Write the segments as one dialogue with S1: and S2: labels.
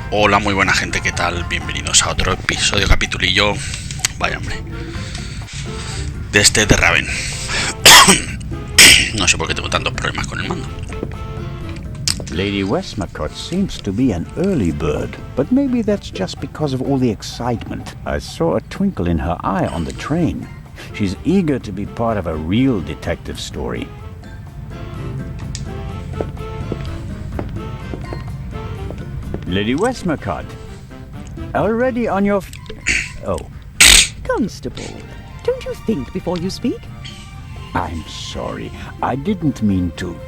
S1: Hola, muy buena gente, ¿qué tal? Bienvenidos a otro episodio, capitulillo, vaya hombre, de este de Raven. No sé por qué tengo tantos problemas con el mando.
S2: Lady Westmacott seems to be an early bird, but maybe that's just because of all the excitement. I saw a twinkle in her eye on the train. She's eager to be part of a real detective story. Lady Westmacott, already on your... Oh.
S3: Constable, don't you think before you speak?
S2: I'm sorry. I didn't mean to.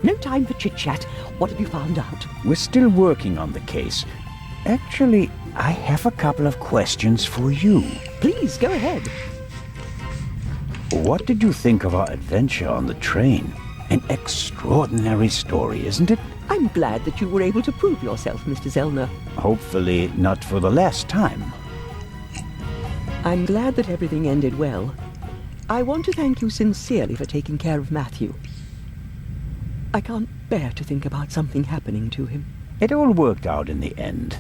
S3: No time for chit-chat. What have you found out?
S2: We're still working on the case. Actually, I have a couple of questions for you.
S3: Please, go ahead.
S2: What did you think of our adventure on the train? An extraordinary story, isn't it?
S3: I'm glad that you were able to prove yourself, Mr. Zellner.
S2: Hopefully not for the last time.
S3: I'm glad that everything ended well. I want to thank you sincerely for taking care of Matthew. I can't bear to think about something happening to him.
S2: It all worked out in the end.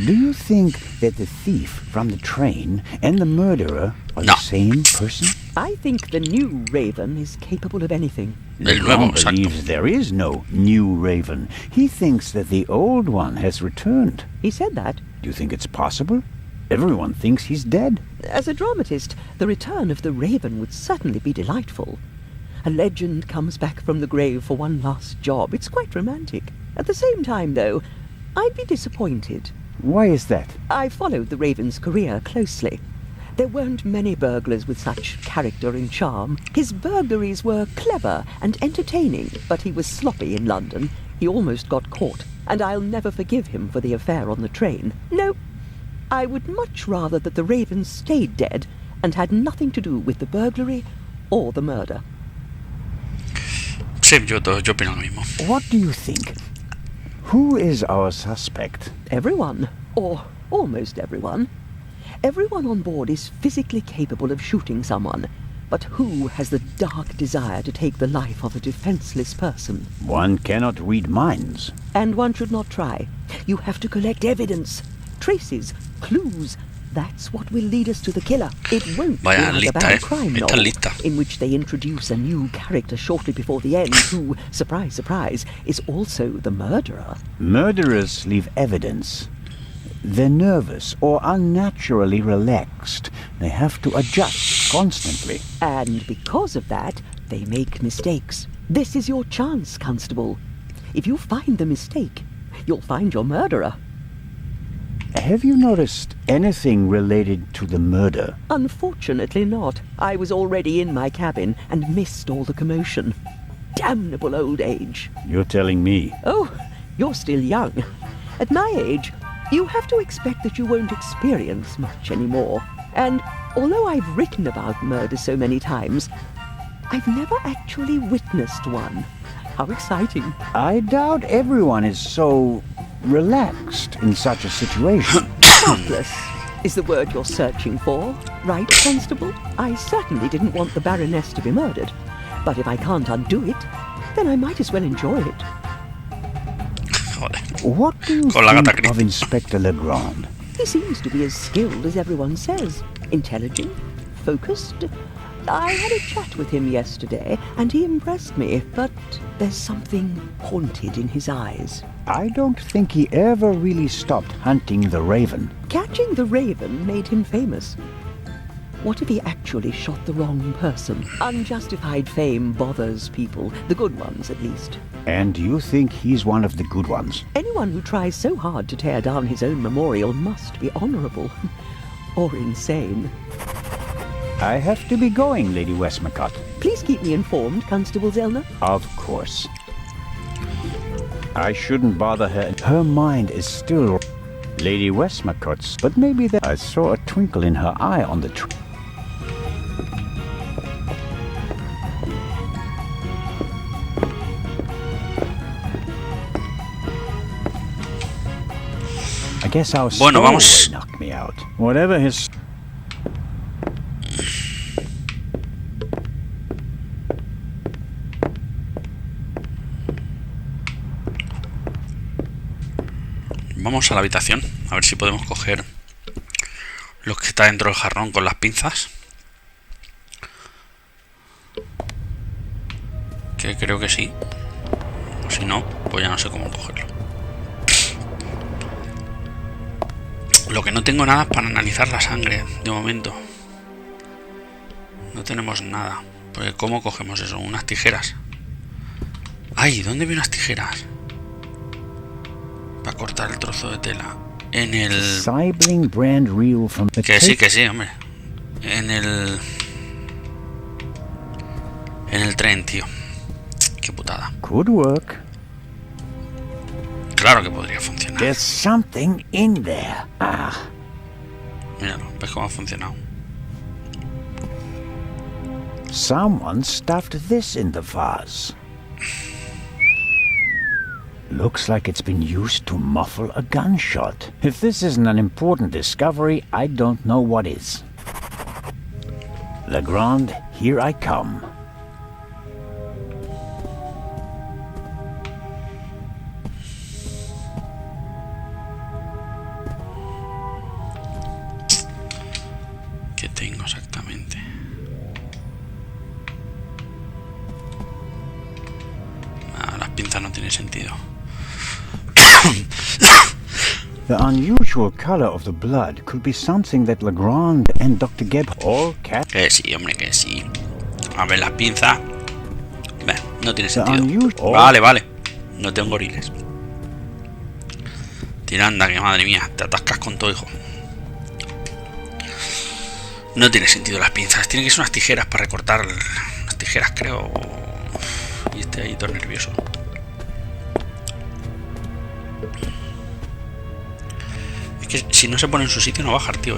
S2: Do you think that the thief from the train and the murderer are the same person?
S3: I think the new Raven is capable of anything.
S2: LeBron believes there is no new Raven. He thinks that the old one has returned.
S3: He said that.
S2: Do you think it's possible? Everyone thinks he's dead.
S3: As a dramatist, the return of the Raven would certainly be delightful. A legend comes back from the grave for one last job. It's quite romantic. At the same time, though, I'd be disappointed.
S2: Why is that?
S3: I followed the Raven's career closely. There weren't many burglars with such character and charm. His burglaries were clever and entertaining, but he was sloppy in London. He almost got caught, and I'll never forgive him for the affair on the train. No, I would much rather that the Raven stayed dead and had nothing to do with the burglary or the murder.
S1: Sí, yo opino lo mismo.
S2: What do you think? Who is our suspect?
S3: Everyone, or almost everyone. Everyone on board is physically capable of shooting someone, but who has the dark desire to take the life of a defenseless person?
S2: One cannot read minds.
S3: And one should not try. You have to collect evidence, traces, clues. That's what will lead us to the killer. It won't be like a bad crime novel in which they introduce a new character shortly before the end who, surprise, surprise, is also the murderer.
S2: Murderers leave evidence. They're nervous or unnaturally relaxed. They have to adjust constantly.
S3: And because of that, they make mistakes. This is your chance, Constable. If you find the mistake, you'll find your murderer.
S2: Have you noticed anything related to the murder?
S3: Unfortunately not. I was already in my cabin and missed all the commotion. Damnable old age.
S2: You're telling me.
S3: Oh, you're still young. At my age, you have to expect that you won't experience much anymore. And although I've written about murder so many times, I've never actually witnessed one. How exciting.
S2: I doubt everyone is so relaxed in such a situation.
S3: Thoughtless is the word you're searching for, right, Constable? I certainly didn't want the Baroness to be murdered, but if I can't undo it, then I might as well enjoy it.
S2: What do you think of Inspector Legrand?
S3: He seems to be as skilled as everyone says. Intelligent, focused. I had a chat with him yesterday, and he impressed me, but there's something haunted in his eyes.
S2: I don't think he ever really stopped hunting the Raven.
S3: Catching the Raven made him famous. What if he actually shot the wrong person? Unjustified fame bothers people, the good ones at least.
S2: And you think he's one of the good ones?
S3: Anyone who tries so hard to tear down his own memorial must be honorable. Or insane.
S2: I have to be going, Lady Westmacott.
S3: Please keep me informed, Constable Zellner.
S2: Of course. I shouldn't bother her. Her mind is still Lady Westmacott's, but maybe that I saw a twinkle in her eye on the I guess our stowaway knocked me out. Whatever his...
S1: Vamos a la habitación, a ver si podemos coger lo que está dentro del jarrón con las pinzas. Que creo que sí. O si no, pues ya no sé cómo cogerlo. Lo que no tengo nada es para analizar la sangre, de momento. No tenemos nada. Porque ¿cómo cogemos eso? Unas tijeras. ¡Ay! ¿Dónde vi unas tijeras? Para cortar el trozo de tela. En el... Que sí, hombre. En el tren, tío. Qué putada.
S2: Could work.
S1: Claro que podría funcionar.
S2: There's something in there.
S1: Míralo, ¿ves cómo ha funcionado?
S2: Someone stuffed this in the vase. Looks like it's been used to muffle a gunshot. If this isn't an important discovery, I don't know what is. Legrand, here I come.
S1: ¿Qué tengo exactamente? Las pinzas no tienen sentido.
S2: The unusual color of the blood could be something that Legrand and Dr. Gebb all catch.
S1: Que sí, hombre, que sí. A ver, las pinzas. No tiene sentido. Vale. No tengo goriles. Tiranda, que madre mía, te atascas con todo, hijo. No tiene sentido las pinzas. Tienen que ser unas tijeras para recortar. Unas tijeras, creo. Y este ahí todo nervioso. Es que si no se pone en su sitio no va a bajar, tío,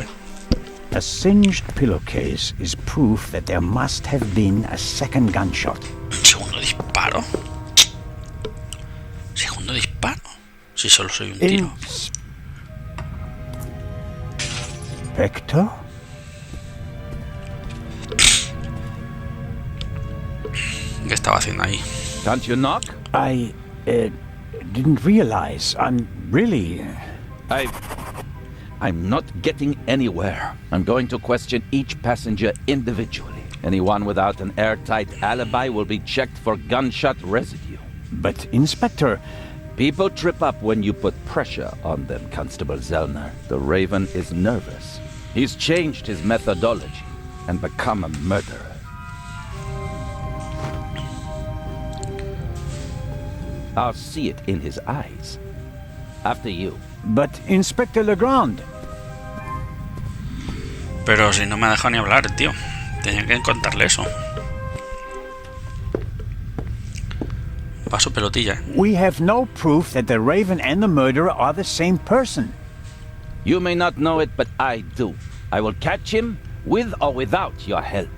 S2: A singed pillowcase is proof that there must have been a second gunshot.
S1: Segundo disparo. Segundo disparo. Si solo soy un tiro.
S2: Hector?
S1: ¿Qué estaba haciendo ahí?
S4: Can't you knock?
S2: I didn't realize. I'm really...
S4: I'm not getting anywhere. I'm going to question each passenger individually. Anyone without an airtight alibi will be checked for gunshot residue.
S2: But, Inspector...
S4: People trip up when you put pressure on them, Constable Zellner. The Raven is nervous. He's changed his methodology and become a murderer. I'll see it in his eyes. After you.
S2: But, Inspector Legrand...
S1: Pero si no me ha dejado ni hablar, tío. Tenía que contarle eso. Paso pelotilla.
S2: We have no proof that the Raven and the murderer are the same person.
S4: You may not know it, but I do. I will catch him with or without your help.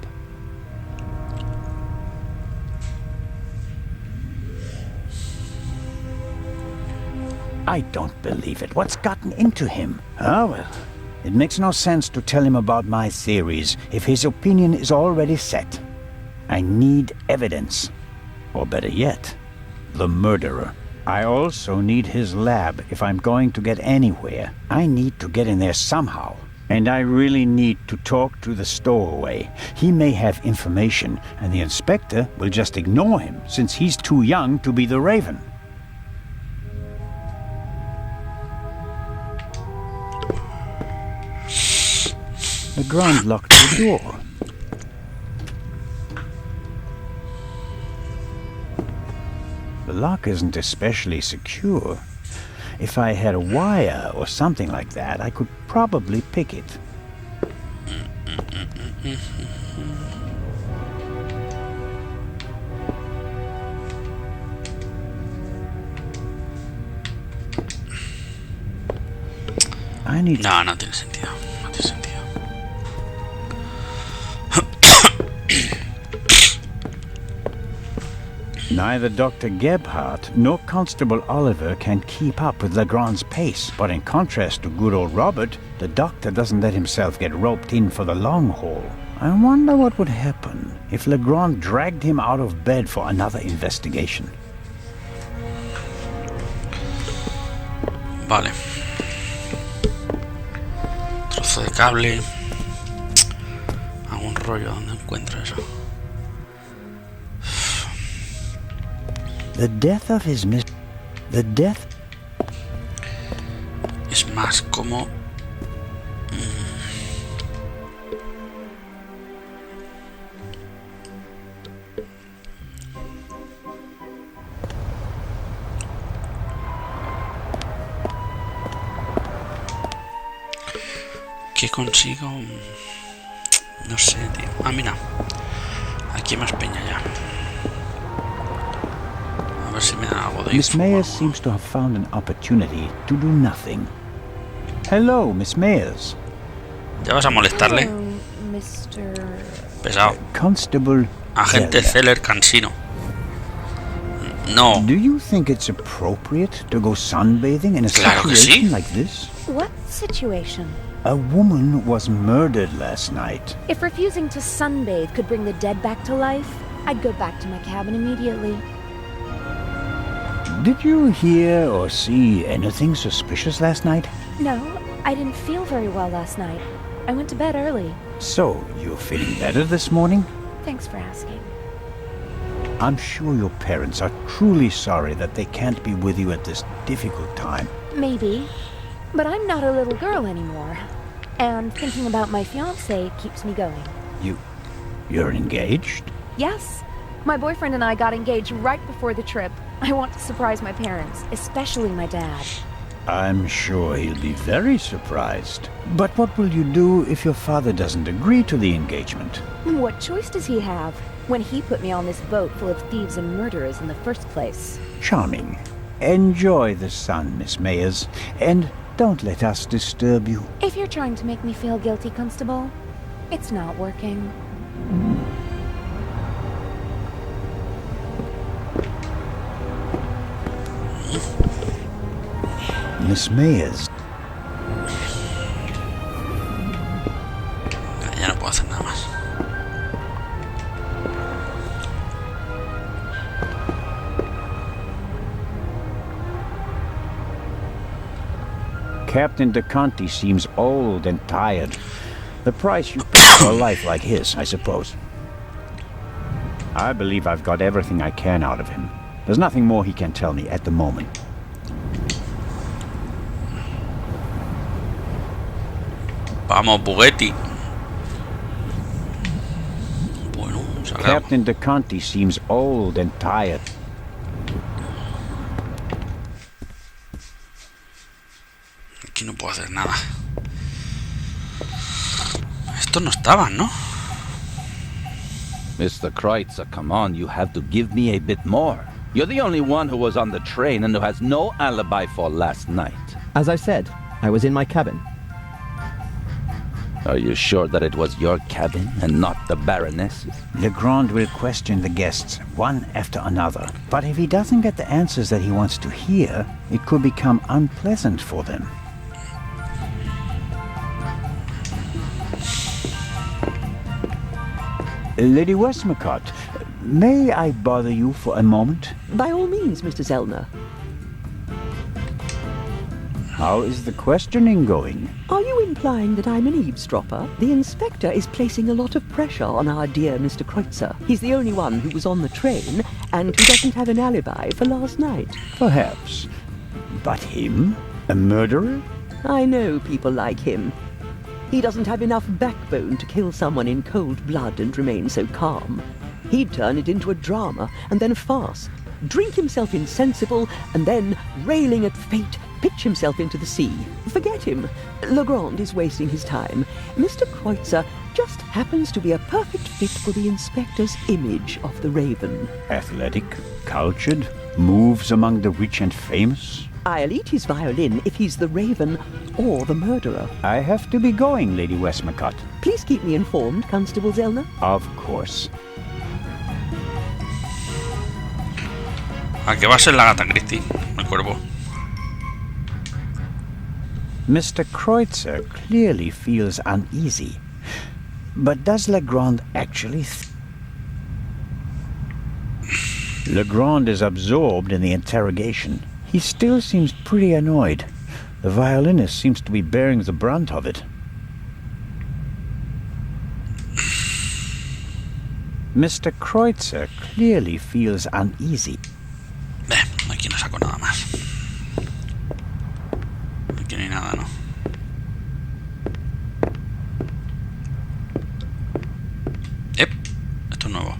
S2: I don't believe it. What's gotten into him? Oh, well, it makes no sense to tell him about my theories if his opinion is already set. I need evidence. Or better yet, the murderer. I also need his lab if I'm going to get anywhere. I need to get in there somehow. And I really need to talk to the stowaway. He may have information, and the inspector will just ignore him since he's too young to be the Raven. Legrand locked the door. The lock isn't especially secure. If I had a wire or something like that, I could probably pick it. I need...
S1: No, no tiene sentido. No tiene sentido.
S2: Neither Dr. Gebhardt nor Constable Oliver can keep up with Legrand's pace, but in contrast to good old Robert, the doctor doesn't let himself get roped in for the long haul. I wonder what would happen if Legrand dragged him out of bed for another investigation.
S1: Vale. Trozo de cable. Algún rollo donde encuentro eso.
S2: The death of his The death...
S1: Es más como... ¿Qué consigo? No sé, tío. Ah, mira. Aquí hay más peña ya. A ver si me da algo de
S2: Miss
S1: info.
S2: Mayers seems to have found an opportunity to do nothing. Hello, Miss Mayers.
S1: ¿Ya vas a molestarle?
S5: Hello, Mr.
S1: Pesado.
S2: Constable
S1: Agente
S2: Zeller.
S1: Zeller Cansino. No.
S2: Do you think it's appropriate to go sunbathing in a
S1: Claro que
S2: situation
S1: sí.
S2: like this?
S5: What situation?
S2: A woman was murdered last night.
S5: If refusing to sunbathe could bring the dead back to life, I'd go back to my cabin immediately.
S2: Did you hear or see anything suspicious last night?
S5: No, I didn't feel very well last night. I went to bed early.
S2: So, you're feeling better this morning?
S5: Thanks for asking.
S2: I'm sure your parents are truly sorry that they can't be with you at this difficult time.
S5: Maybe. But I'm not a little girl anymore. And thinking about my fiancé keeps me going.
S2: You're engaged?
S5: Yes. My boyfriend and I got engaged right before the trip. I want to surprise my parents, especially my dad.
S2: I'm sure he'll be very surprised. But what will you do if your father doesn't agree to the engagement?
S5: What choice does he have when he put me on this boat full of thieves and murderers in the first place?
S2: Charming. Enjoy the sun, Miss Mayers, and don't let us disturb you.
S5: If you're trying to make me feel guilty, Constable, it's not working.
S2: Miss Mayers.
S1: Ya no puedo hacer nada más.
S2: Captain DeConte seems old and tired. The price you pay for a life like his, I suppose. I believe I've got everything I can out of him. There's nothing more he can tell me at the moment.
S1: Vamos, Bugetti. Bueno, salgamos.
S2: Captain DeConte seems old and tired.
S1: Aquí no puedo hacer nada. Estos no estaban, ¿no?
S4: Mr. Kreutzer, come on, you have to give me a bit more. You're the only one who was on the train and who has no alibi for last night.
S6: As I said, I was in my cabin.
S4: Are you sure that it was your cabin and not the Baroness's?
S2: Legrand will question the guests, one after another. But if he doesn't get the answers that he wants to hear, it could become unpleasant for them. Lady Westmacott, may I bother you for a moment?
S3: By all means, Mr. Zellner.
S2: How is the questioning going?
S3: Are you implying that I'm an eavesdropper? The inspector is placing a lot of pressure on our dear Mr. Kreutzer. He's the only one who was on the train, and who doesn't have an alibi for last night.
S2: Perhaps. But him? A murderer?
S3: I know people like him. He doesn't have enough backbone to kill someone in cold blood and remain so calm. He'd turn it into a drama, and then a farce. Drink himself insensible, and then, railing at fate, pitch himself into the sea. Forget him. Legrand is wasting his time. Mr. Kreutzer just happens to be a perfect fit for the inspector's image of the Raven.
S2: Athletic, cultured, moves among the rich and famous.
S3: I'll eat his violin if he's the Raven or the murderer.
S2: I have to be going, Lady Westmacott.
S3: Please keep me informed, Constable Zellner.
S2: Of course.
S1: ¿A qué va a ser la gata Christie? El cuervo.
S2: Mr. Kreutzer clearly feels uneasy. But does Legrand actually... Legrand is absorbed in the interrogation. He still seems pretty annoyed. The violinist seems to be bearing the brunt of it. Mr. Kreutzer clearly feels uneasy.
S1: Aquí no saco nada más. Aquí no hay nada, ¿no? Esto es nuevo.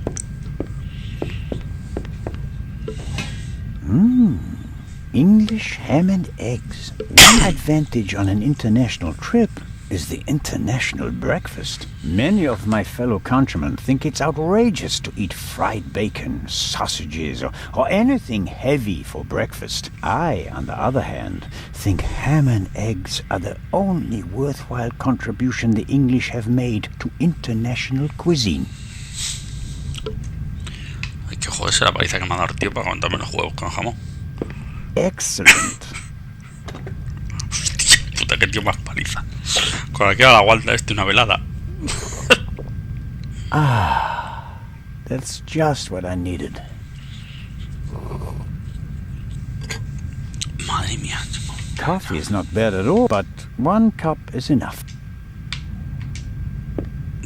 S2: English ham and eggs. One advantage on an international trip is the international breakfast. Many of my fellow countrymen think it's outrageous to eat fried bacon, sausages, or anything heavy for breakfast. I, on the other hand, think ham and eggs are the only worthwhile contribution the English have made to international cuisine.
S1: Hay que joderse la paliza que me ha dado el tío para contarme los huevos con jamón.
S2: Excellent.
S1: Hostia puta, qué tío más paliza. Con aquí a la guarda una velada.
S2: That's just what I needed.
S1: Madre mía.
S2: Coffee is not bad at all, but 1 cup is enough.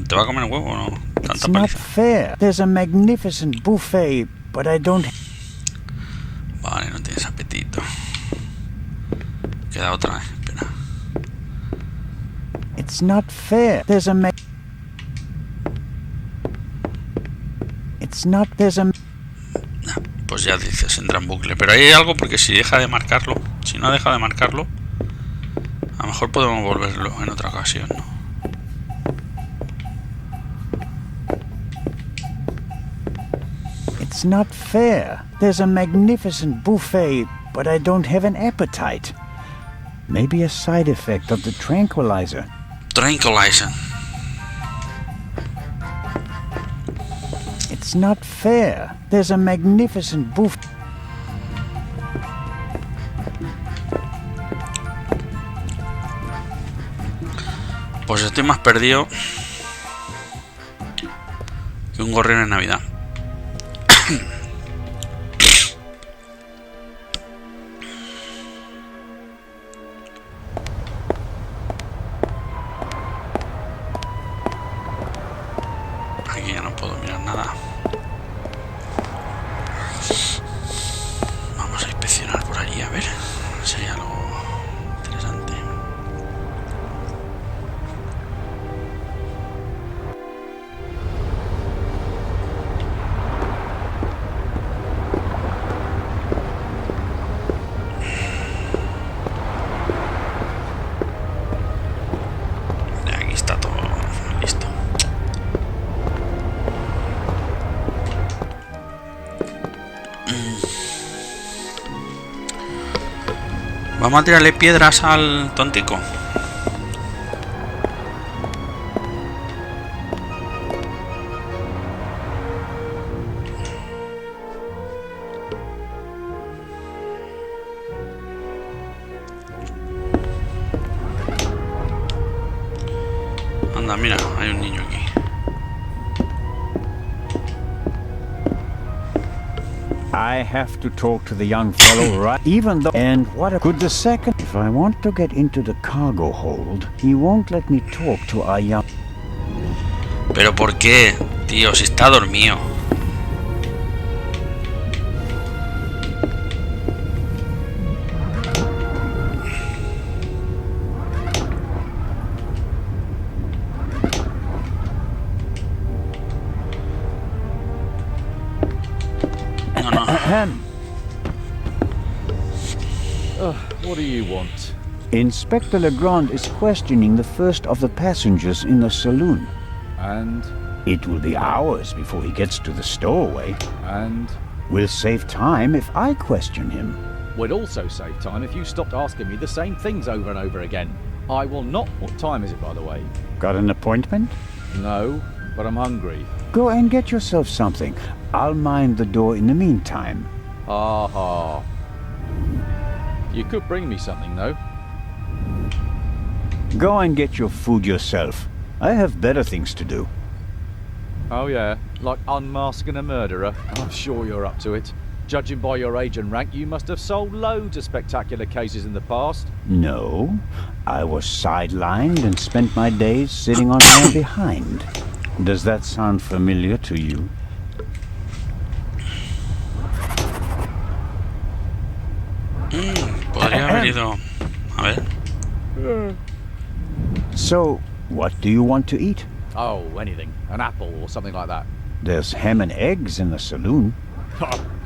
S1: ¿Te va a comer el huevo o no?
S2: It's
S1: Tanta
S2: not
S1: paliza.
S2: fair. There's a magnificent buffet, but I don't...
S1: Vale, no tienes apetito. Queda otra, espera.
S2: It's not fair. There's a It's not... There's a...
S1: Pues ya dices, entra en bucle. Pero ahí hay algo porque si deja de marcarlo, si no deja de marcarlo, a lo mejor podemos volverlo en otra ocasión, ¿no?
S2: It's not fair. There's a magnificent buffet, but I don't have an appetite. Maybe a side effect of the tranquilizer.
S1: Tranquilizer.
S2: It's not fair. There's a magnificent buffet.
S1: Pues estoy más perdido que un gorrión en Navidad. Aquí ya no puedo mirar nada. Vamos a inspeccionar por allí a ver si hay algo interesante. Aquí está todo listo. Vamos a tirarle piedras al tontico. Anda, mira, hay un niño aquí.
S2: I have to talk to the young fellow, right? Even though... And what a... Could the second... If I want to get into the cargo hold, he won't let me talk to our young...
S1: ¿Pero por qué, tío? Si está dormido. No, no.
S4: What do you want?
S2: Inspector Legrand is questioning the first of the passengers in the saloon.
S4: And?
S2: It will be hours before he gets to the stowaway.
S4: And?
S2: We'll save time if I question him.
S7: We'd also save time if you stopped asking me the same things over and over again. I will not... What time is it, by the way?
S2: Got an appointment?
S7: No, but I'm hungry.
S2: Go and get yourself something. I'll mind the door in the meantime.
S7: Ha ha. You could bring me something, though.
S2: Go and get your food yourself. I have better things to do.
S7: Oh yeah, like unmasking a murderer. I'm sure you're up to it. Judging by your age and rank, you must have sold loads of spectacular cases in the past.
S2: No, I was sidelined and spent my days sitting on my behind. Does that sound familiar to you?
S1: Podría haber ido... A ver.
S2: So, what do you want to eat?
S7: Oh, anything. An apple or something like that.
S2: There's ham and eggs in the saloon.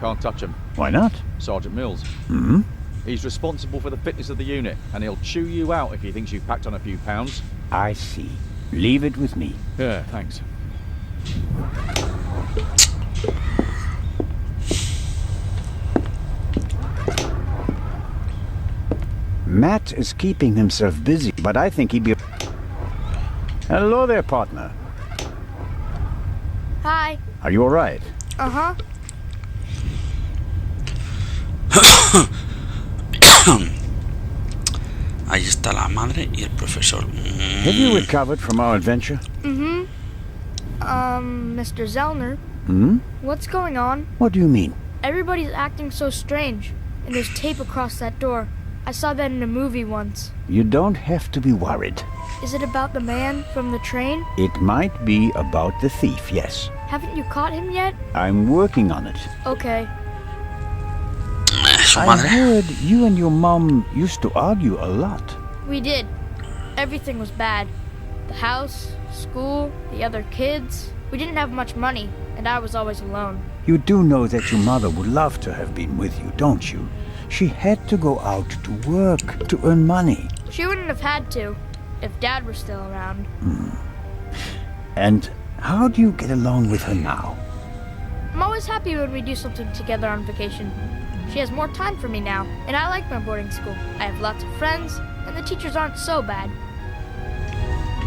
S7: Can't touch him.
S2: Why not?
S7: Sergeant Mills.
S2: Hmm?
S7: He's responsible for the fitness of the unit, and he'll chew you out if he thinks you've packed on a few pounds.
S2: I see. Leave it with me.
S7: Yeah, thanks.
S2: Matt is keeping himself busy, but I think he'd be... Hello there, partner.
S5: Hi.
S2: Are you all right?
S5: Uh-huh.
S1: Ahí está la madre y el profesor.
S2: Have you recovered from our adventure?
S5: Mm-hmm. Mr. Zellner,
S2: Hmm?
S5: what's going on?
S2: What do you mean?
S5: Everybody's acting so strange, and there's tape across that door. I saw that in a movie once.
S2: You don't have to be worried.
S5: Is it about the man from the train?
S2: It might be about the thief, yes.
S5: Haven't you caught him yet?
S2: I'm working on it.
S5: Okay.
S1: Su
S2: I
S1: madre.
S2: heard you and your mom used to argue a lot.
S5: We did. Everything was bad. The house, school, the other kids. We didn't have much money, and I was always alone.
S2: You do know that your mother would love to have been with you, don't you? She had to go out to work to earn money.
S5: She wouldn't have had to, if Dad were still around.
S2: And how do you get along with her now?
S5: I'm always happy when we do something together on vacation. She has more time for me now, and I like my boarding school. I have lots of friends, and the teachers aren't so bad.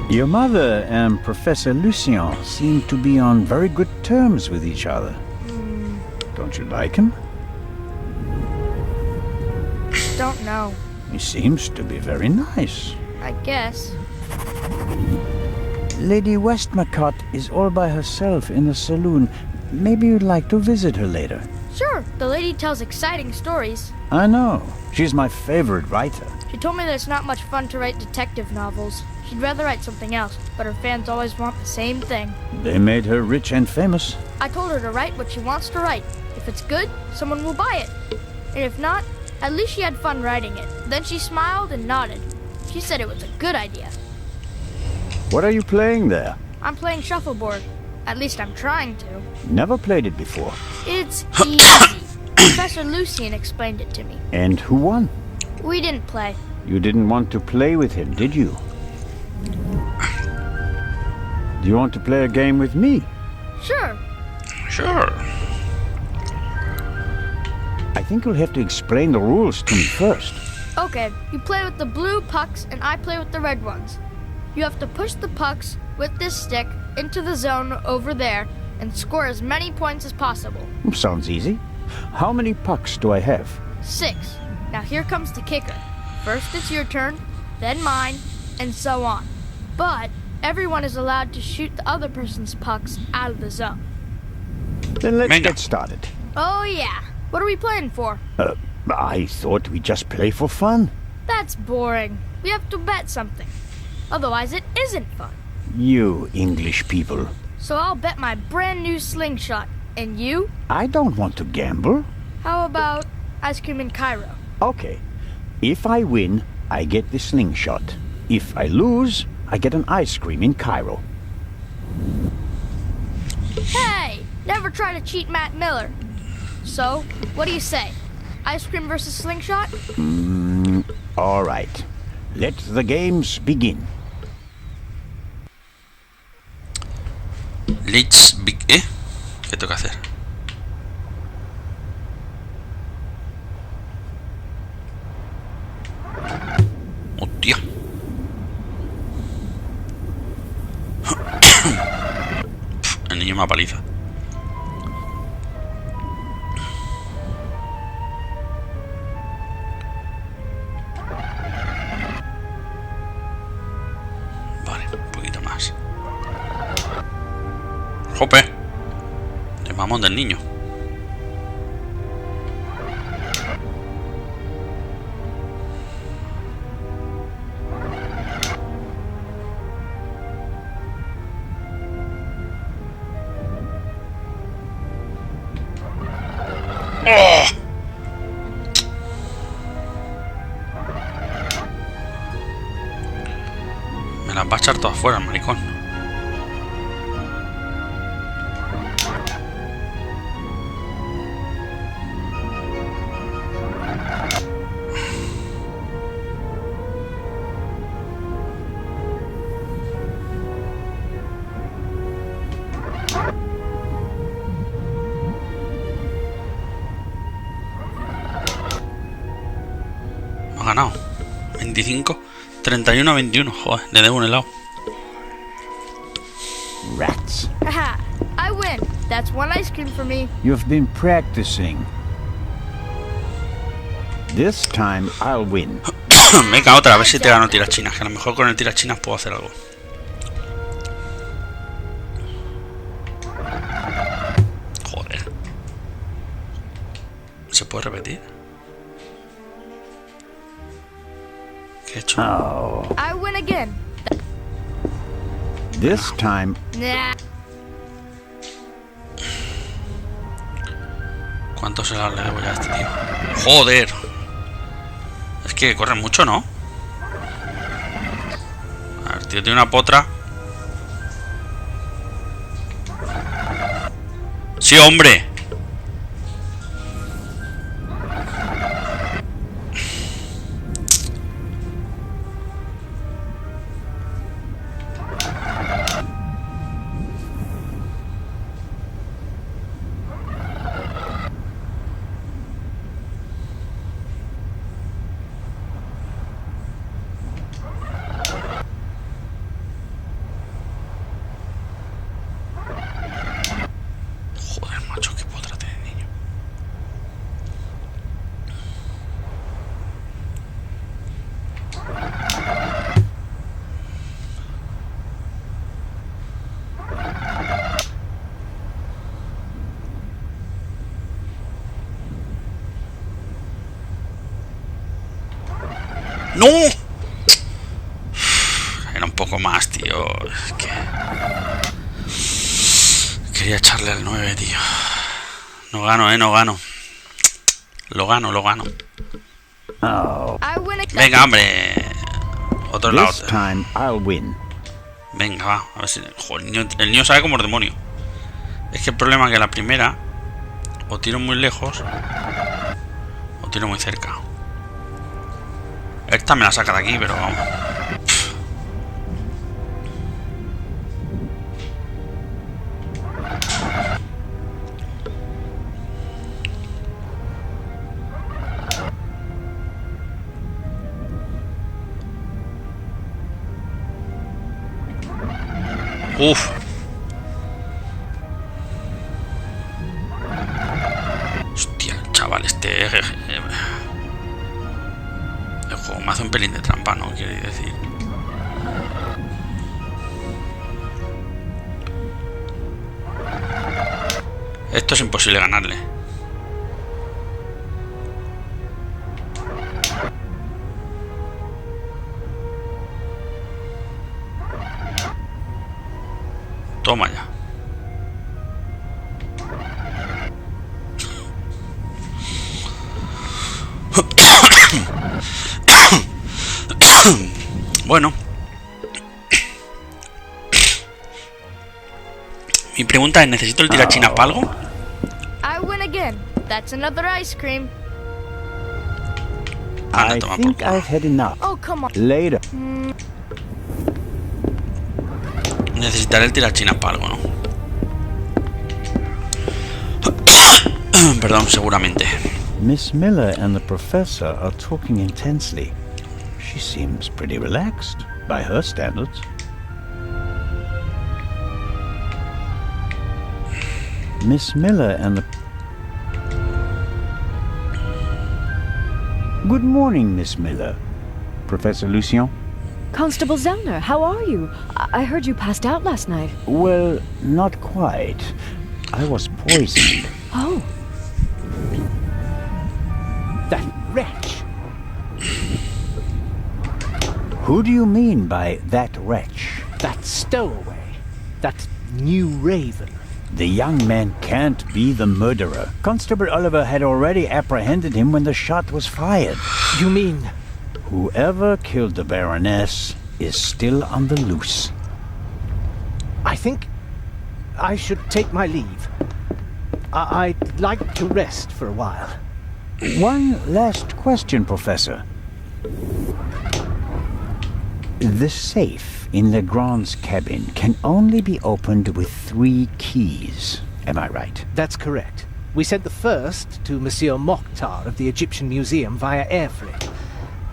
S2: Your mother and Professor Lucien seem to be on very good terms with each other. Don't you like him?
S5: Don't know.
S2: He seems to be very nice.
S5: I guess.
S2: Lady Westmacott is all by herself in the saloon. Maybe you'd like to visit her later.
S5: Sure, the lady tells exciting stories.
S2: I know. She's my favorite writer.
S5: She told me that it's not much fun to write detective novels. She'd rather write something else, but her fans always want the same thing.
S2: They made her rich and famous.
S5: I told her to write what she wants to write. If it's good, someone will buy it. And if not, at least she had fun writing it. Then she smiled and nodded. She said it was a good idea.
S2: What are you playing there?
S5: I'm playing shuffleboard. At least I'm trying to.
S2: Never played it before.
S5: It's easy. Professor Lucien explained it to me.
S2: And who won?
S5: We didn't play.
S2: You didn't want to play with him, did you? Do you want to play a game with me?
S5: Sure.
S1: Sure.
S2: I think you'll have to explain the rules to me first.
S5: Okay, you play with the blue pucks and I play with the red ones. You have to push the pucks with this stick into the zone over there and score as many points as possible.
S2: Sounds easy. How many pucks do I have?
S5: 6. Now here comes the kicker. First it's your turn, then mine, and so on. But everyone is allowed to shoot the other person's pucks out of the zone.
S2: Then let's
S1: Venga.
S2: get started.
S5: Oh yeah. What are we playing for?
S2: I thought we'd just play for fun.
S5: That's boring. We have to bet something. Otherwise it isn't fun.
S2: You English people.
S5: So I'll bet my brand new slingshot. And you?
S2: I don't want to gamble.
S5: How about ice cream in Cairo?
S2: Okay. If I win, I get the slingshot. If I lose, I get an ice cream in Cairo.
S5: Hey! Never try to cheat Matt Miller. So, what do you say? Ice cream versus slingshot?
S2: All right. Let the games begin.
S1: Let's big. ¿Qué toca hacer? Hostia. El niño me paliza. Vale, un poquito más. ¡Jope! El mamón del niño. las va a echar todas fuera, maricón. Ha ganado 25, 31 a 21. Joder, le debo un helado.
S2: Rats.
S5: Haha, I win. That's one ice cream for me.
S2: You've been practicing. This time I'll win.
S1: Venga, otra, a ver si te gano tirachinas. Que a lo mejor con el tirachinas puedo hacer algo. Joder. ¿Se puede repetir? ¿Qué he hecho?
S2: Oh.
S5: I win again.
S2: This time.
S5: Nah.
S1: ¿Cuánto se le debo ya a este tío? ¡Joder! Es que corre mucho, ¿no? A ver, tío, tiene una potra. ¡Sí, hombre! Joder, macho, qué potra tiene, niño. ¡No! Era un poco más, tío. Es que... quería echarle al 9, tío. No gano, no gano. Lo gano.
S2: Oh.
S5: I win again.
S1: Venga, hombre. Otro lado.
S2: This time I'll win.
S1: Venga, va. A ver si... Joder, el niño sabe como el demonio. Es que el problema es que la primera... o tiro muy lejos... o tiro muy cerca. Esta me la saca de aquí, pero vamos. Uf. Hostia, chaval, este... el juego me hace un pelín de trampa, ¿no? Quiero decir. Esto es imposible ganarle. Toma ya. Bueno. Mi pregunta es, ¿necesito el tirachinas para algo?
S5: I win again. That's another ice cream.
S1: Anda,
S2: I
S1: toma por
S2: think
S1: culo.
S2: I've had enough.
S5: Oh, come on.
S2: Later.
S1: Necesitaré el tirachinas para algo, ¿no? Perdón, seguramente.
S2: Miss Miller and the professor are talking intensely. She seems pretty relaxed, by her standards. Miss Miller and the... Good morning, Miss Miller. Professor Lucien?
S8: Constable Zellner, how are you? I heard you passed out last night.
S2: Well, not quite. I was poisoned.
S8: Oh,
S6: That wretch!
S2: Who do you mean by that wretch?
S6: That stowaway! That new raven!
S2: The young man can't be the murderer. Constable Oliver had already apprehended him when the shot was fired.
S6: You mean...
S2: Whoever killed the Baroness is still on the loose.
S6: I think I should take my leave. I'd like to rest for a while.
S2: One last question, Professor. The safe in Legrand's cabin can only be opened with 3 keys. Am I right?
S6: That's correct. We sent the first to Monsieur Mokhtar of the Egyptian Museum via air freight.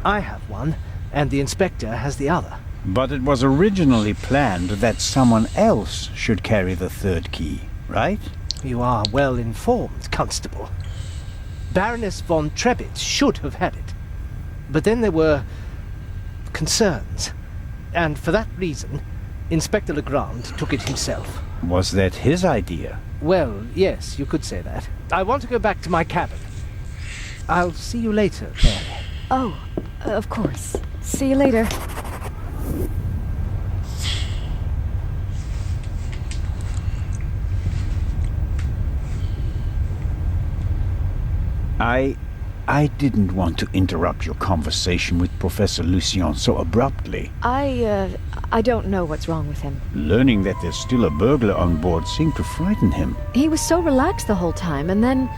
S6: I have one, and the inspector has the other.
S2: But it was originally planned that someone else should carry the 3rd key, right?
S6: You are well informed, Constable. Baroness von Trebitz should have had it. But then there were concerns. And for that reason, Inspector Legrand took it himself.
S2: Was that his idea?
S6: Well, yes, you could say that. I want to go back to my cabin. I'll see you later, Mary.
S8: Oh, of course. See you later.
S2: I didn't want to interrupt your conversation with Professor Lucien so abruptly.
S8: I don't know what's wrong with him.
S2: Learning that there's still a burglar on board seemed to frighten him.
S8: He was so relaxed the whole time, and then...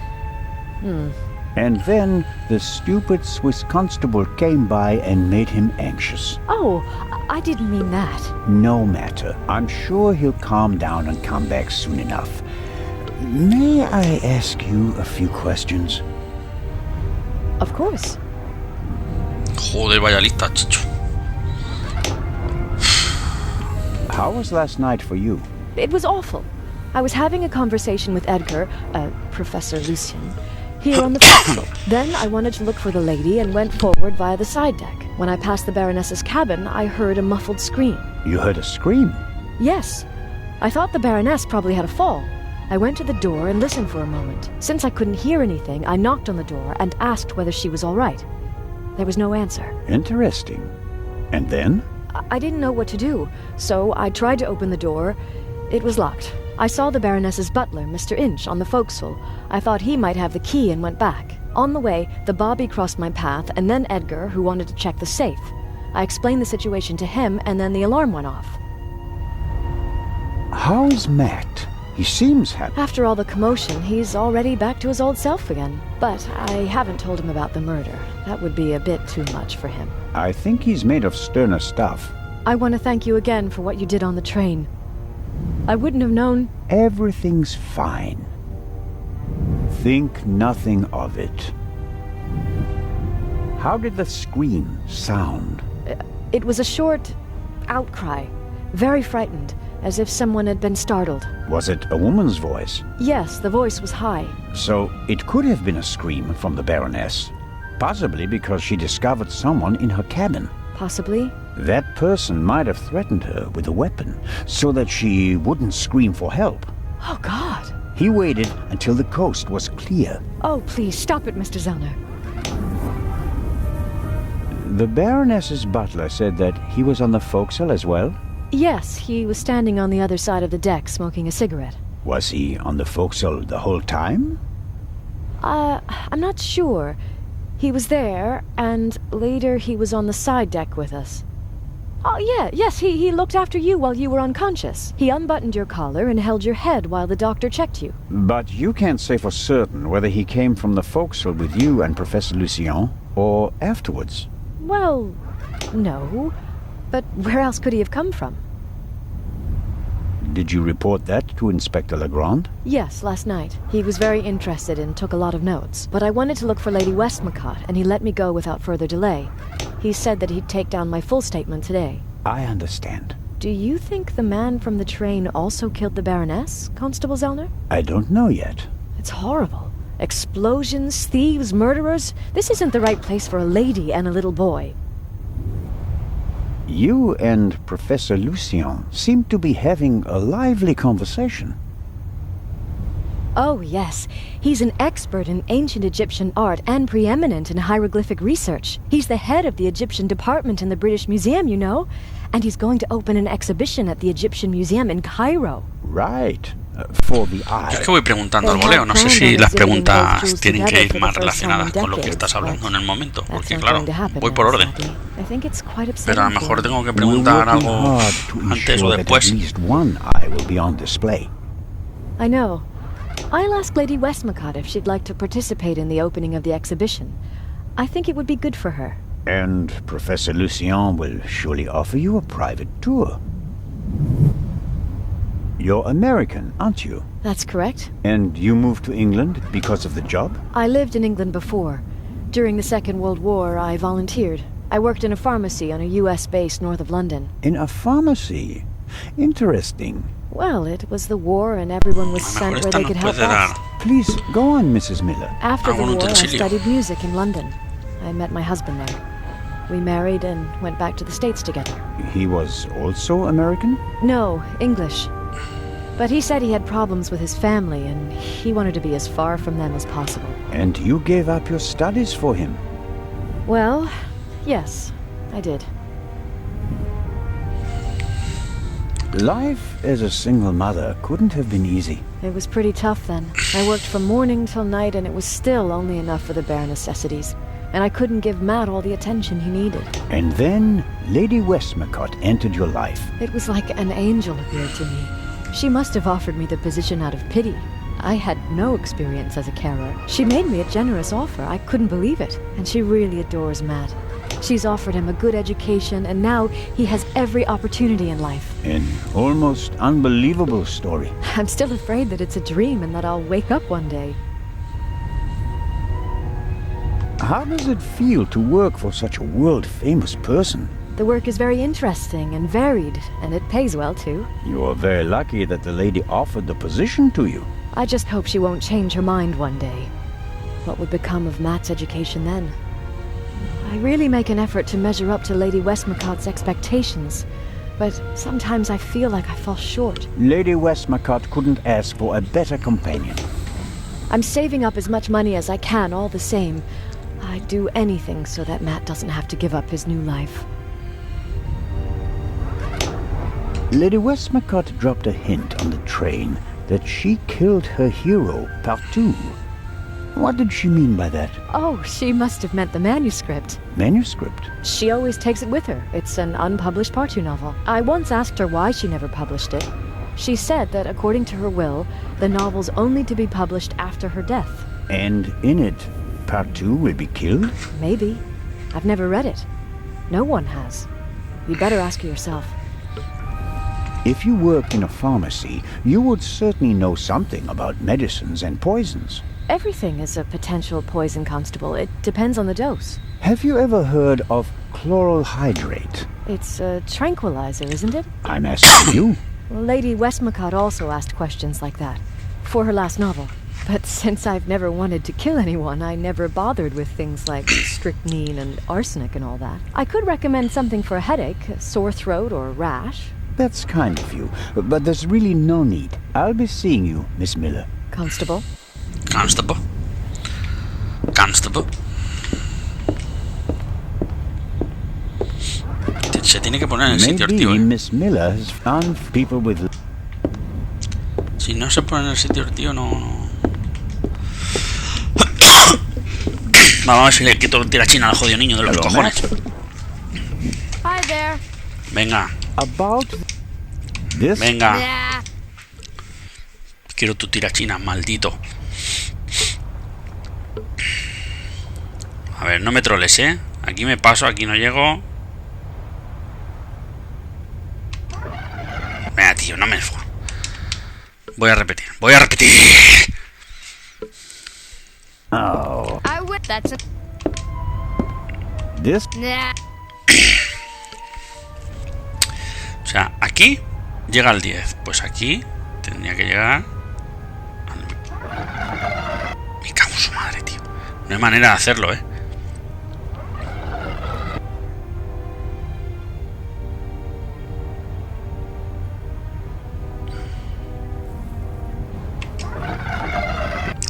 S2: And then the stupid Swiss constable came by and made him anxious.
S8: Oh, I didn't mean that.
S2: No matter. I'm sure he'll calm down and come back soon enough. May I ask you a few questions?
S8: Of course.
S1: Joder, vaya lista, chicho.
S2: How was last night for you?
S8: It was awful. I was having a conversation with Edgar, Professor Lucien, here on the forecastle. Then I wanted to look for the lady and went forward via the side deck. When I passed the Baroness's cabin, I heard a muffled scream.
S2: You heard a scream?
S8: Yes. I thought the Baroness probably had a fall. I went to the door and listened for a moment. Since I couldn't hear anything, I knocked on the door and asked whether she was all right. There was no answer.
S2: Interesting. And then?
S8: I didn't know what to do, so I tried to open the door. It was locked. I saw the Baroness's butler, Mr. Inch, on the forecastle. I thought he might have the key and went back. On the way, the bobby crossed my path, and then Edgar, who wanted to check the safe. I explained the situation to him, and then the alarm went off.
S2: How's Matt? He seems happy.
S8: After all the commotion, he's already back to his old self again. But I haven't told him about the murder. That would be a bit too much for him.
S2: I think he's made of sterner stuff.
S8: I want to thank you again for what you did on the train. I wouldn't have known...
S2: Everything's fine. Think nothing of it. How did the scream sound?
S8: It was a short outcry. Very frightened, as if someone had been startled.
S2: Was it a woman's voice?
S8: Yes, the voice was high.
S2: So it could have been a scream from the Baroness. Possibly because she discovered someone in her cabin.
S8: Possibly.
S2: That person might have threatened her with a weapon, so that she wouldn't scream for help.
S8: Oh, God.
S2: He waited until the coast was clear.
S8: Oh, please, stop it, Mr. Zellner.
S2: The Baroness's butler said that he was on the forecastle as well?
S8: Yes, he was standing on the other side of the deck smoking a cigarette.
S2: Was he on the forecastle the whole time?
S8: I'm not sure. He was there, and later he was on the side deck with us. Oh, yes, he looked after you while you were unconscious. He unbuttoned your collar and held your head while the doctor checked you.
S2: But you can't say for certain whether he came from the forecastle with you and Professor Lucien, or afterwards.
S8: Well, no. But where else could he have come from?
S2: Did you report that to Inspector Legrand?
S8: Yes, last night. He was very interested and took a lot of notes. But I wanted to look for Lady Westmacott, and he let me go without further delay. He said that he'd take down my full statement today.
S2: I understand.
S8: Do you think the man from the train also killed the Baroness, Constable Zellner?
S2: I don't know yet.
S8: It's horrible. Explosions, thieves, murderers. This isn't the right place for a lady and a little boy.
S2: You and Professor Lucien seem to be having a lively conversation.
S8: Oh, yes. He's an expert in ancient Egyptian art and preeminent in hieroglyphic research. He's the head of the Egyptian department in the British Museum, you know. And he's going to open an exhibition at the Egyptian Museum in Cairo.
S2: Right. For the
S1: Yo
S2: eye.
S1: es que voy preguntando al voleo, no sé si las preguntas tienen que ir más relacionadas con lo que estás hablando en el momento, porque claro, voy por orden. Pero a lo mejor tengo que
S2: We're
S1: preguntar
S2: working
S1: algo
S2: hard to
S1: antes o
S2: ensure that
S1: después.
S2: at least one eye will be on display.
S8: I know. I'll ask Lady Westmacott if she'd like to participate in the opening of the exhibition. I think it would be good for her.
S2: And Professor Lucien will surely offer you a private tour. You're American, aren't you?
S8: That's correct.
S2: And you moved to England because of the job?
S8: I lived in England before. During the Second World War, I volunteered. I worked in a pharmacy on a US base north of London.
S2: In a pharmacy? Interesting.
S8: Well, it was the war and everyone was
S1: A lo mejor
S8: sent where
S1: esta
S8: they
S1: nos
S8: could help
S1: puede dar.
S8: us.
S2: Please, go on, Mrs. Miller.
S8: After the
S1: Algún
S8: war, I
S1: utensilio.
S8: studied music in London. I met my husband there. We married and went back to the States together.
S2: He was also American?
S8: No, English. But he said he had problems with his family and he wanted to be as far from them as possible.
S2: And you gave up your studies for him?
S8: Well, yes, I did.
S2: Life as a single mother couldn't have been easy.
S8: It was pretty tough then. I worked from morning till night and it was still only enough for the bare necessities. And I couldn't give Matt all the attention he needed.
S2: And then Lady Westmacott entered your life.
S8: It was like an angel appeared to me. She must have offered me the position out of pity. I had no experience as a carer. She made me a generous offer. I couldn't believe it. And she really adores Matt. She's offered him a good education, and now he has every opportunity in life.
S2: An almost unbelievable story.
S8: I'm still afraid that it's a dream and that I'll wake up one day.
S2: How does it feel to work for such a world-famous person?
S8: The work is very interesting and varied, and it pays well too.
S2: You are very lucky that the lady offered the position to you.
S8: I just hope she won't change her mind one day. What would become of Matt's education then? I really make an effort to measure up to Lady Westmacott's expectations, but sometimes I feel like I fall short.
S2: Lady Westmacott couldn't ask for a better companion.
S8: I'm saving up as much money as I can all the same. I'd do anything so that Matt doesn't have to give up his new life.
S2: Lady Westmacott dropped a hint on the train that she killed her hero, Partout. What did she mean by that?
S8: Oh, she must have meant the manuscript.
S2: Manuscript?
S8: She always takes it with her. It's an unpublished Partout novel. I once asked her why she never published it. She said that according to her will, the novel's only to be published after her death.
S2: And in it, Partout will be killed?
S8: Maybe. I've never read it. No one has. You'd better ask her yourself.
S2: If you worked in a pharmacy, you would certainly know something about medicines and poisons.
S8: Everything is a potential poison, Constable. It depends on the dose.
S2: Have you ever heard of chloral hydrate?
S8: It's a tranquilizer, isn't it?
S2: I'm asking you.
S8: Lady Westmacott also asked questions like that, for her last novel. But since I've never wanted to kill anyone, I never bothered with things like strychnine and arsenic and all that. I could recommend something for a headache, a sore throat, or a rash.
S2: That's kind of you, but there's really no need. I'll be seeing you, Miss Miller.
S8: Constable?
S1: Constable. Constable. Se tiene que poner en el sitio el tío,
S2: Maybe Miss Miller has found people with...
S1: Si no se pone en el sitio el tío, no... Vamos a ver si le quito el tirachina al jodido niño de los
S2: Hello,
S1: cojones.
S5: Hi there.
S1: Venga,
S2: About this?
S1: venga.
S5: Nah.
S1: Quiero tu tirachina, maldito. A ver, no me troles, ¿eh? Aquí me paso, aquí no llego. Venga, tío, no me... Voy a repetir, voy a repetir.
S2: Oh,
S5: I would. That's a.
S2: this?
S5: Nah.
S1: O sea, aquí llega al 10. Pues aquí tendría que llegar... Me cago en su madre, tío. No hay manera de hacerlo, ¿eh?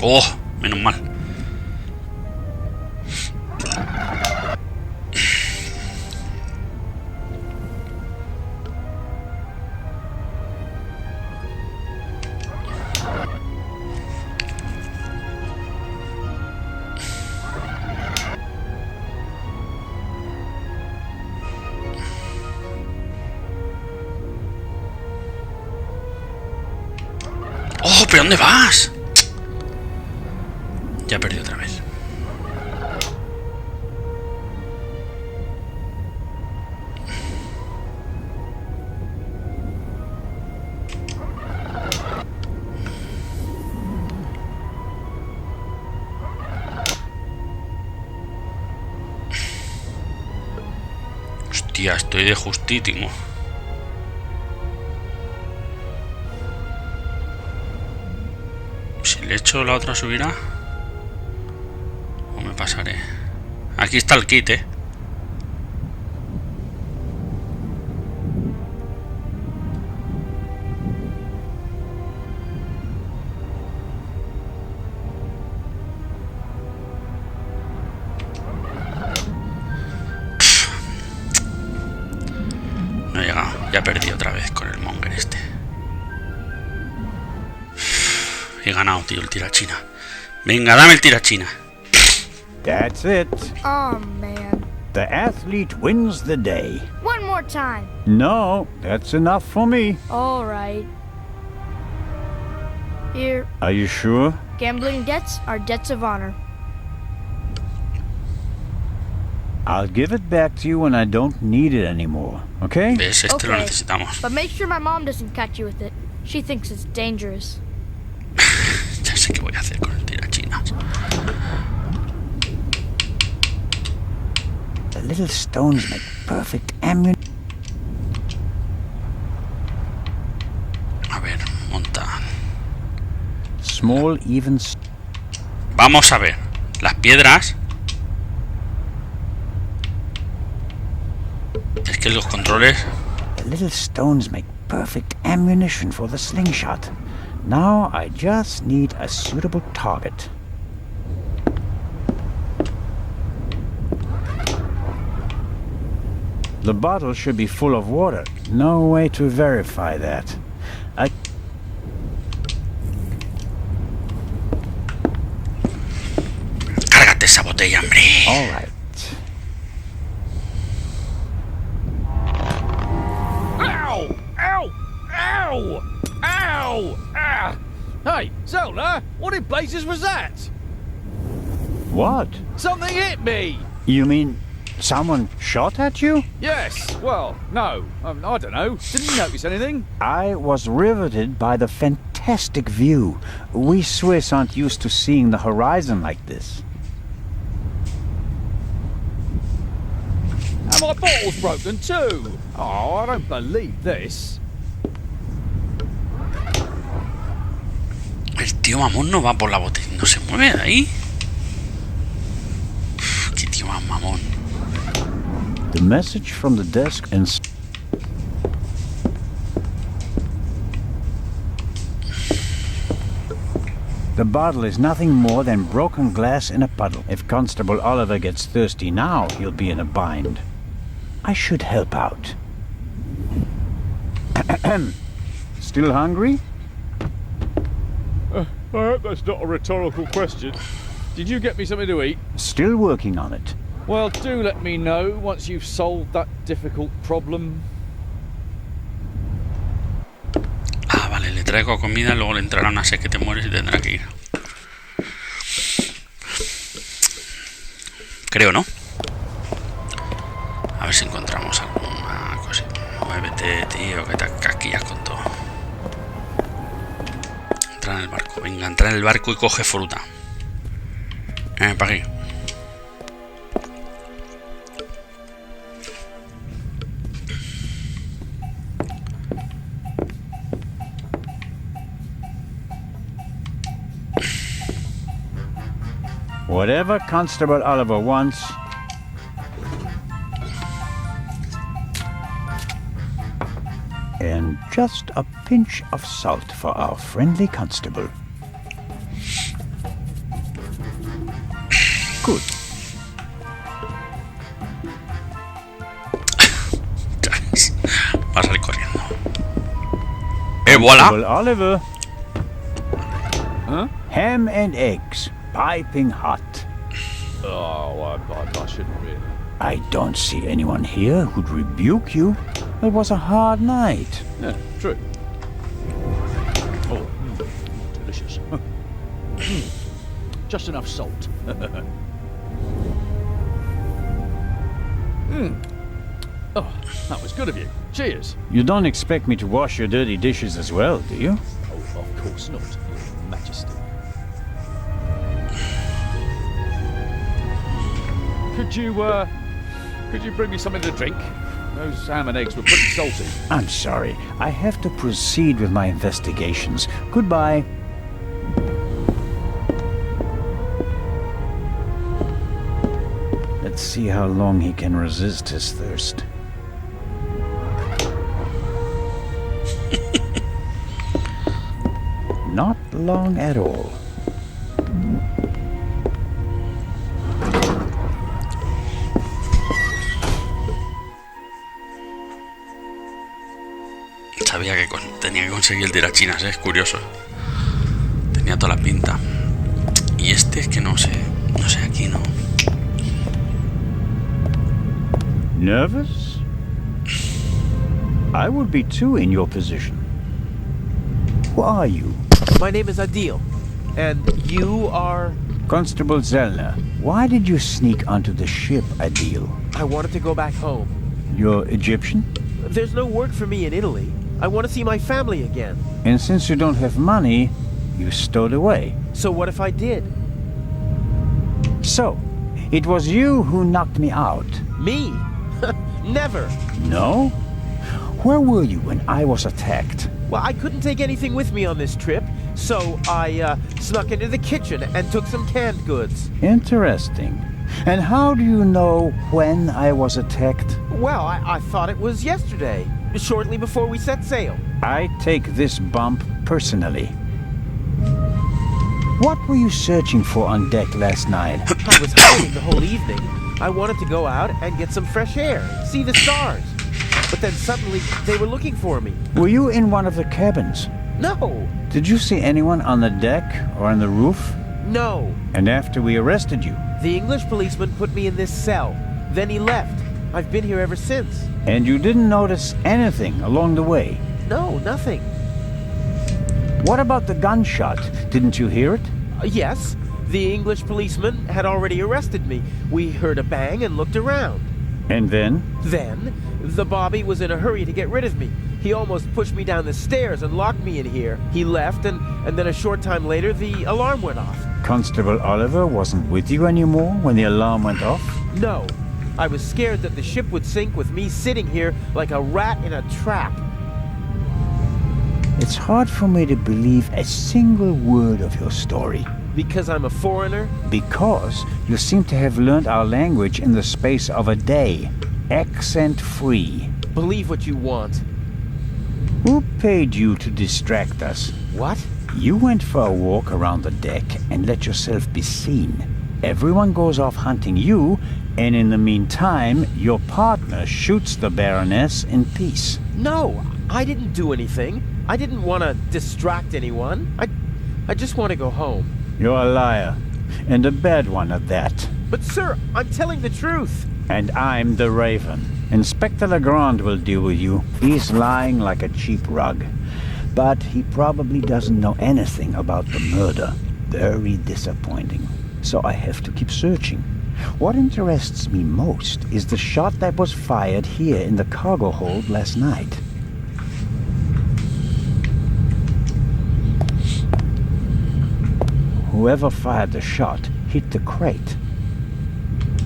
S1: Oh, menos mal. ¡Oh! ¿Pero dónde vas? Ya perdí otra vez. Hostia, estoy de justísimo. Si le echo la otra subirá. O me pasaré. Aquí está el kit, No he llegado. Ya perdí otra vez con el monger este. He ganado, tío, el tirachina. Venga, dame el tirachina.
S2: That's it.
S5: Oh, man.
S2: The athlete wins the day.
S5: One more time.
S2: No, that's enough for me.
S5: All right. Here,
S2: Are you sure?
S5: gambling debts are debts of honor.
S2: I'll give it back to you when I don't need it anymore, okay?
S1: ¿Ves? Este lo
S5: Okay.
S1: necesitamos.
S5: But make sure my mom doesn't catch you with it. She thinks it's dangerous.
S1: Ya sé qué voy a hacer con el tirachinas.
S2: The little stones make perfect ammunition.
S1: A ver, monta.
S2: Small, even.
S1: Vamos a ver. Las piedras. Es que los controles.
S2: The little stones make perfect ammunition for the slingshot. Now I just need a suitable target. The bottle should be full of water. No way to verify that.
S1: Cárgate esa botella, hombre.
S2: All right.
S7: Ow! Ow! Ow! Ow! Ah! Hey, Zelda, what in blazes was that?
S2: What?
S7: Something hit me!
S2: You mean someone shot at you?
S7: Yes, well, no. I don't know. Didn't you notice anything?
S2: I was riveted by the fantastic view. We Swiss aren't used to seeing the horizon like this.
S7: And my bottle's broken too! Oh, I don't believe this.
S1: El tío mamón no va por la botella. No se mueve de ahí. Uf, qué tío más mamón.
S2: The message from the desk and the bottle is nothing more than broken glass in a puddle. If Constable Oliver gets thirsty now, he'll be in a bind. I should help out. Still hungry?
S7: I hope that's not a rhetorical question. Did you get me something to eat?
S2: Still working on it.
S7: Well, do let me know once you've solved that difficult problem.
S1: Ah, vale, le traigo comida, luego le entrará una sed que te mueres y tendrá que ir. Creo, ¿no? A ver si encontramos alguna cosita. Muévete, tío, que te casquillas con todo. Entra en el barco. Venga, entra en el barco y coge fruta. Para aquí.
S2: Whatever Constable Oliver wants. And just a pinch of salt for our friendly constable. Good.
S1: Va a salir corriendo. ¡Voilà!
S2: Constable Oliver.
S7: Huh?
S2: Ham and eggs, piping hot.
S7: Oh, I shouldn't really.
S2: I don't see anyone here who'd rebuke you. It was a hard night.
S7: Yeah, true. Oh, Just enough salt. Oh, that was good of you. Cheers.
S2: You don't expect me to wash your dirty dishes as well, do you?
S7: Oh, of course not, Your Majesty. Could you bring me something to drink? Those ham and eggs were pretty salty.
S2: I'm sorry. I have to proceed with my investigations. Goodbye. Let's see how long he can resist his thirst. Not long at all.
S1: Sabía que tenía que conseguir el tirachinas, es curioso. Tenía toda la pinta. Y este es que no sé aquí no.
S2: Nervous? I would be too in your position. Who are you?
S9: My name is Adil. And you are?
S2: Constable Zellner. Why did you sneak onto the ship, Adil?
S9: I wanted to go back home.
S2: You're Egyptian?
S9: There's no work for me in Italy. I want to see my family again.
S2: And since you don't have money, you stowed away.
S9: So what if I did?
S2: So, it was you who knocked me out.
S9: Me? Never.
S2: No? Where were you when I was attacked?
S9: Well, I couldn't take anything with me on this trip, so I snuck into the kitchen and took some canned goods.
S2: Interesting. And how do you know when I was attacked?
S9: Well, I thought it was yesterday, shortly before we set sail.
S2: I take this bump personally. What were you searching for on deck last night?
S9: I was hiding the whole evening. I wanted to go out and get some fresh air, see the stars. But then suddenly, they were looking for me.
S2: Were you in one of the cabins?
S9: No!
S2: Did you see anyone on the deck or on the roof?
S9: No.
S2: And after we arrested you?
S9: The English policeman put me in this cell. Then he left. I've been here ever since.
S2: And you didn't notice anything along the way?
S9: No, nothing.
S2: What about the gunshot? Didn't you hear it?
S9: Yes. The English policeman had already arrested me. We heard a bang and looked around.
S2: And then?
S9: Then, the Bobby was in a hurry to get rid of me. He almost pushed me down the stairs and locked me in here. He left, and then a short time later, the alarm went off.
S2: Constable Oliver wasn't with you anymore when the alarm went off?
S9: No. I was scared that the ship would sink with me sitting here like a rat in a trap.
S2: It's hard for me to believe a single word of your story.
S9: Because I'm a foreigner?
S2: Because you seem to have learned our language in the space of a day. Accent-free.
S9: Believe what you want.
S2: Who paid you to distract us?
S9: What?
S2: You went for a walk around the deck and let yourself be seen. Everyone goes off hunting you, and in the meantime, your partner shoots the Baroness in peace.
S9: No, I didn't do anything. I didn't want to distract anyone. I just want to go home.
S2: You're a liar, and a bad one at that.
S9: But sir, I'm telling the truth.
S2: And I'm the Raven. Inspector Legrand will deal with you. He's lying like a cheap rug. But he probably doesn't know anything about the murder. Very disappointing. So I have to keep searching. What interests me most is the shot that was fired here in the cargo hold last night. Whoever fired the shot hit the crate.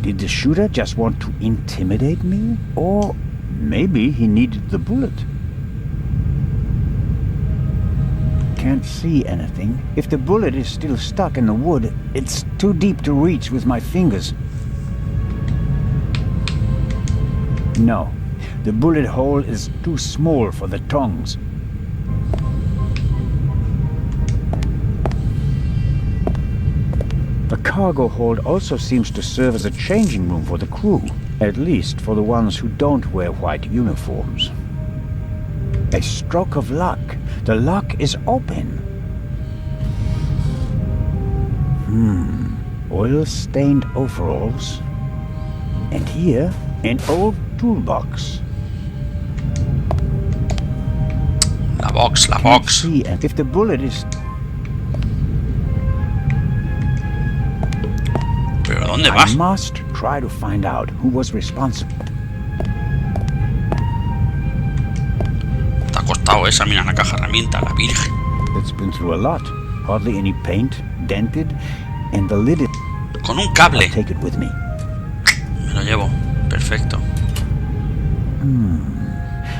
S2: Did the shooter just want to intimidate me? Or maybe he needed the bullet. Can't see anything. If the bullet is still stuck in the wood, it's too deep to reach with my fingers. No, the bullet hole is too small for the tongs. The cargo hold also seems to serve as a changing room for the crew, at least for the ones who don't wear white uniforms. A stroke of luck. The lock is open. Oil-stained overalls. And here, an old toolbox.
S1: La box.
S2: See, and if the bullet is...
S1: dónde
S2: I
S1: vas?
S2: must try to find out who was responsible.
S1: Te ha costado esa, mira, la caja herramienta, la virgen.
S2: It's been through a lot. Hardly any paint, dented, and the lid is...
S1: Con un cable.
S2: I'll take it with me.
S1: Me lo llevo. Perfecto.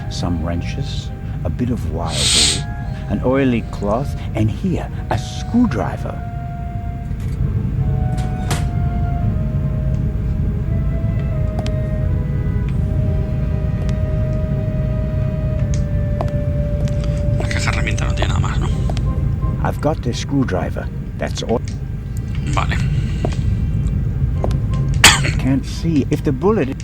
S2: Some wrenches, a bit of wire wool, an oily cloth, and here, a screwdriver.
S1: La caja herramienta no tiene nada más, ¿no?
S2: I've got the screwdriver. That's all.
S1: Vale.
S2: I can't see if the bullet...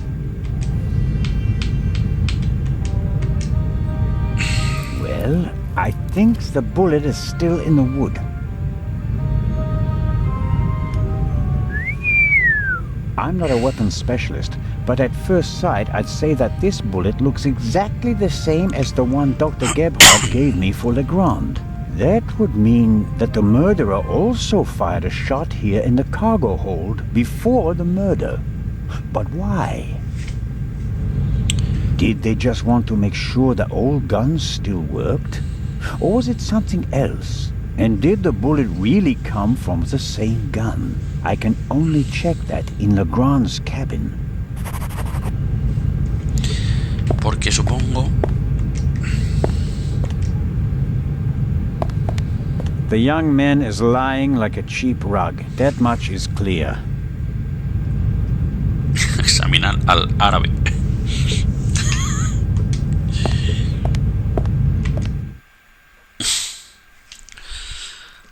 S2: Well, I think the bullet is still in the wood. I'm not a weapons specialist, but at first sight I'd say that this bullet looks exactly the same as the one Dr. Gebhardt gave me for Legrand. That would mean that the murderer also fired a shot here in the cargo hold before the murder. But why? Did they just want to make sure the old guns still worked? Or was it something else? And did the bullet really come from the same gun? I can only check that in Legrand's cabin.
S1: Porque supongo...
S2: The young man is lying like a cheap rug. That much is clear.
S1: Examinar al árabe.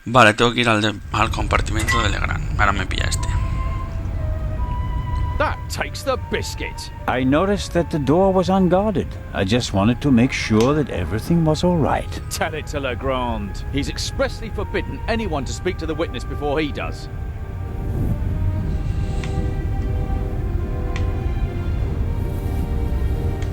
S1: Vale, tengo que ir al compartimento de Legrand. Ahora me pilla este.
S7: That takes the biscuit.
S2: I noticed that the door was unguarded. I just wanted to make sure that everything was all right.
S7: Tell it to Legrand. He's expressly forbidden anyone to speak to the witness before he does.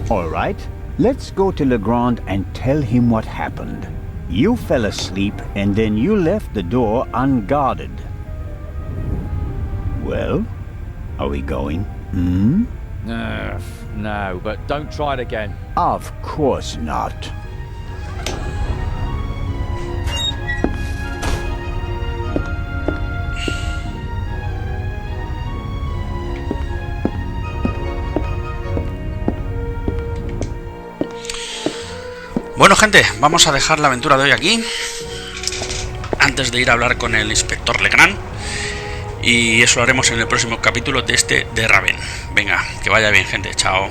S2: All right, let's go to Legrand and tell him what happened. You fell asleep and then you left the door unguarded. Well, are we going?
S7: No, but don't try it again.
S2: Of course not.
S1: Bueno, gente, vamos a dejar la aventura de hoy aquí. Antes de ir a hablar con el inspector Legrand. Y eso lo haremos en el próximo capítulo de este de Raven. Venga, que vaya bien, gente. Chao.